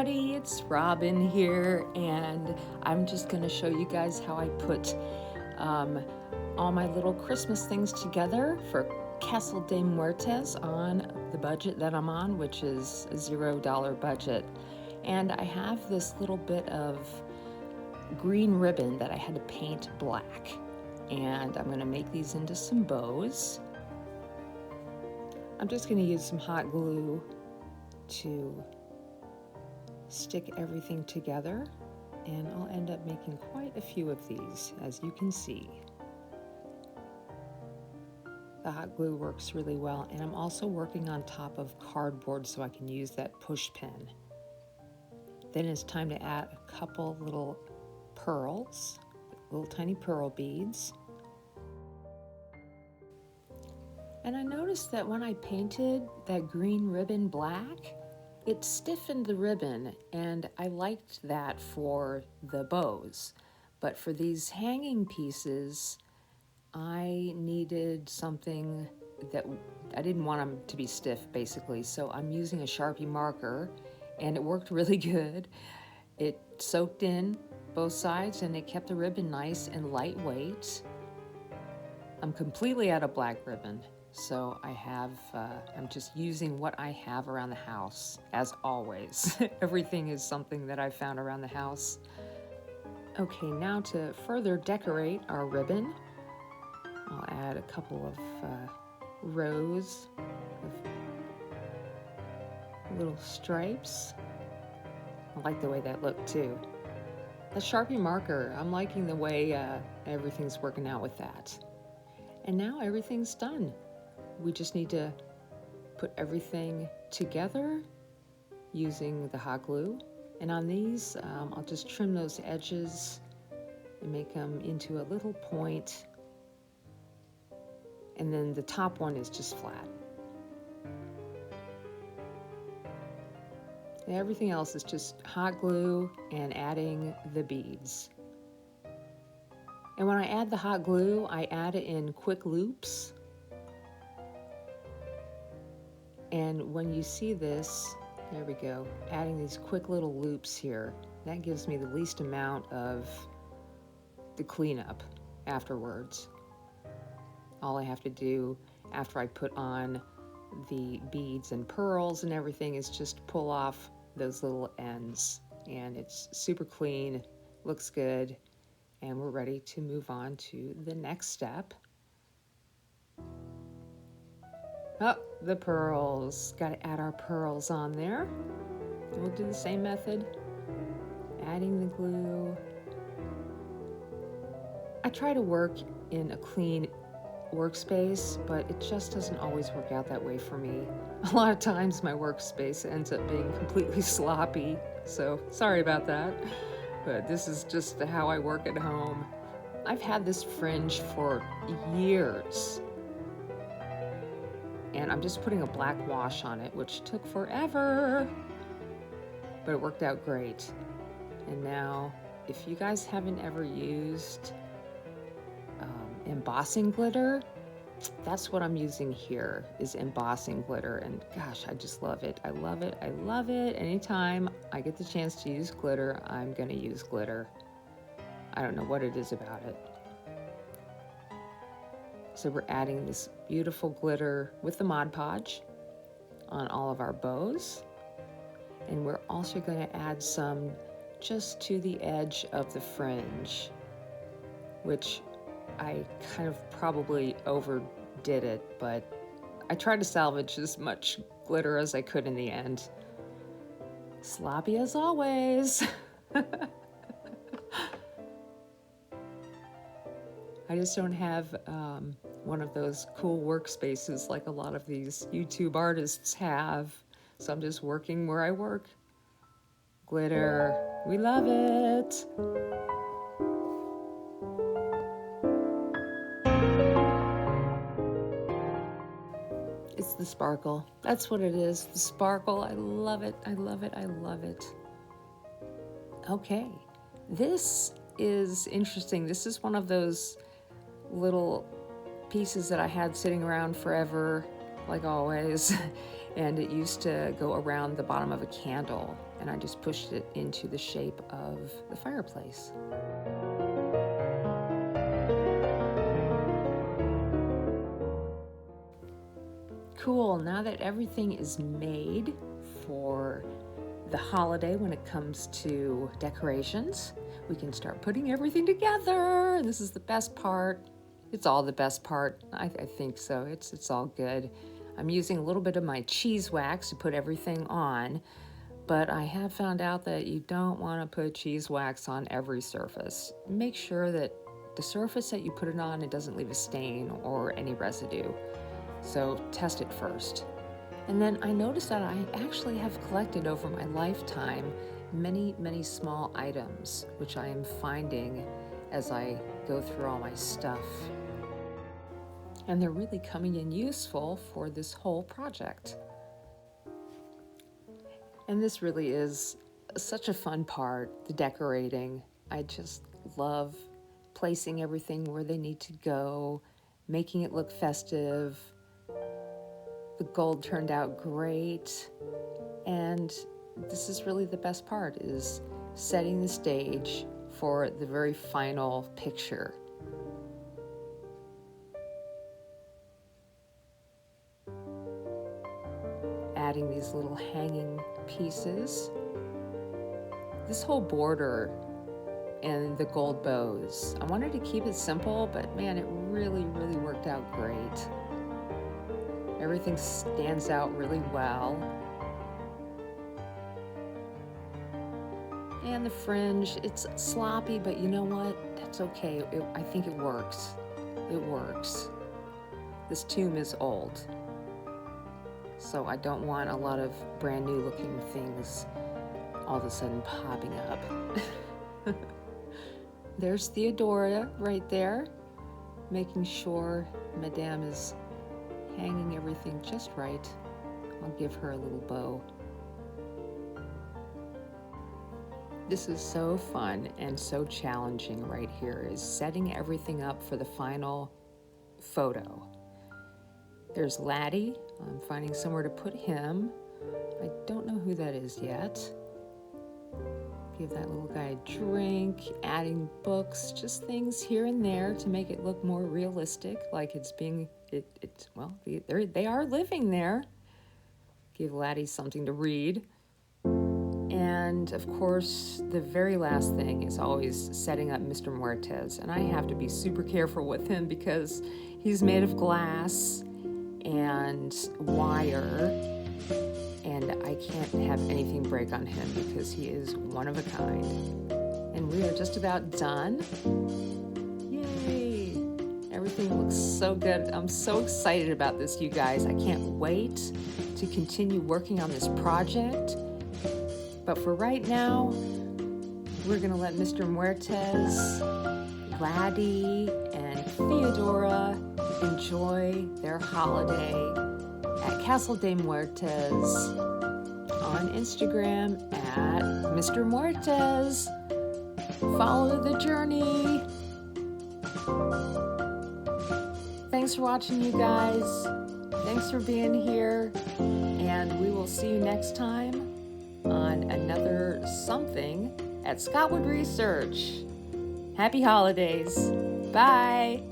everybody, it's Robin here, and I'm just going to show you guys how I put all my little Christmas things together for Castle De Muertes on the budget that I'm on, which is a $0 budget. And I have this little bit of green ribbon that I had to paint black, and I'm going to make these into some bows. I'm just going to use some hot glue to stick everything together, and I'll end up making quite a few of these, as you can see. The hot glue works really well, and I'm also working on top of cardboard so I can use that push pin. Then it's time to add a couple little pearls, little tiny pearl beads. And I noticed that when I painted that green ribbon black, it stiffened the ribbon, and I liked that for the bows. But for these hanging pieces, I needed something that I didn't want them to be stiff, basically. So I'm using a Sharpie marker, and it worked really good. It soaked in both sides, and it kept the ribbon nice and lightweight. I'm completely out of black ribbon. So I'm just using what I have around the house, as always. Everything is something that I found around the house. Okay, now to further decorate our ribbon, I'll add a couple of rows of little stripes. I like the way that looked too. The Sharpie marker, I'm liking the way everything's working out with that. And now everything's done. We just need to put everything together using the hot glue. And on these, I'll just trim those edges and make them into a little point. And then the top one is just flat. And everything else is just hot glue and adding the beads. And when I add the hot glue, I add it in quick loops. And when you see this, there we go, adding these quick little loops here, that gives me the least amount of the cleanup afterwards. All I have to do after I put on the beads and pearls and everything is just pull off those little ends. And it's super clean, looks good, and we're ready to move on to the next step. Oh, the pearls. Got to add our pearls on there. And we'll do the same method. Adding the glue. I try to work in a clean workspace, but it just doesn't always work out that way for me. A lot of times my workspace ends up being completely sloppy, so sorry about that. But this is just how I work at home. I've had this fringe for years. And I'm just putting a black wash on it, which took forever, but it worked out great. And now, if you guys haven't ever used embossing glitter, that's what I'm using here, is embossing glitter. And gosh, I just love it. I love it. I love it. Anytime I get the chance to use glitter, I'm gonna use glitter. I don't know what it is about it. So we're adding this beautiful glitter with the Mod Podge on all of our bows. And we're also going to add some just to the edge of the fringe, which I kind of probably overdid it, but I tried to salvage as much glitter as I could in the end. Sloppy as always. I just don't have one of those cool workspaces like a lot of these YouTube artists have. So I'm just working where I work. Glitter, we love it. It's the sparkle. That's what it is, the sparkle. I love it, I love it, I love it. Okay, this is interesting. This is one of those little pieces that I had sitting around forever, like always. And it used to go around the bottom of a candle, and I just pushed it into the shape of the fireplace. Cool, now that everything is made for the holiday when it comes to decorations, we can start putting everything together. This is the best part. It's all the best part. I think so. It's all good. I'm using a little bit of my cheese wax to put everything on, but I have found out that you don't want to put cheese wax on every surface. Make sure that the surface that you put it on, it doesn't leave a stain or any residue. So test it first. And then I noticed that I actually have collected over my lifetime many, many small items, which I am finding as I go through all my stuff. And they're really coming in useful for this whole project. And this really is such a fun part, the decorating. I just love placing everything where they need to go, making it look festive. The gold turned out great. And this is really the best part, is setting the stage for the very final picture. Adding these little hanging pieces. This whole border and the gold bows. I wanted to keep it simple, but man, it really, really worked out great. Everything stands out really well. And the fringe, it's sloppy, but you know what? That's okay. I think it works. It works. This tomb is old, so I don't want a lot of brand new looking things all of a sudden popping up. There's Theodora right there, making sure Madame is hanging everything just right. I'll give her a little bow. This is so fun and so challenging right here, is setting everything up for the final photo. There's Laddie. I'm finding somewhere to put him. I don't know who that is yet. Give that little guy a drink, adding books, just things here and there to make it look more realistic, like it's being, well, they are living there. Give Laddie something to read. And of course, the very last thing is always setting up Mr. Muertes. And I have to be super careful with him because he's made of glass and wire, and I can't have anything break on him because he is one of a kind. And we are just about done. Yay! Everything looks so good. I'm so excited about this, you guys. I can't wait to continue working on this project. But for right now, we're gonna let Mr. Muertes, Laddie, and Theodora enjoy their holiday at Castle De Muertes on Instagram at Mr. Muertes. Follow the journey. Thanks for watching, you guys. Thanks for being here. And we will see you next time on another something at Scottwood Research. Happy holidays. Bye.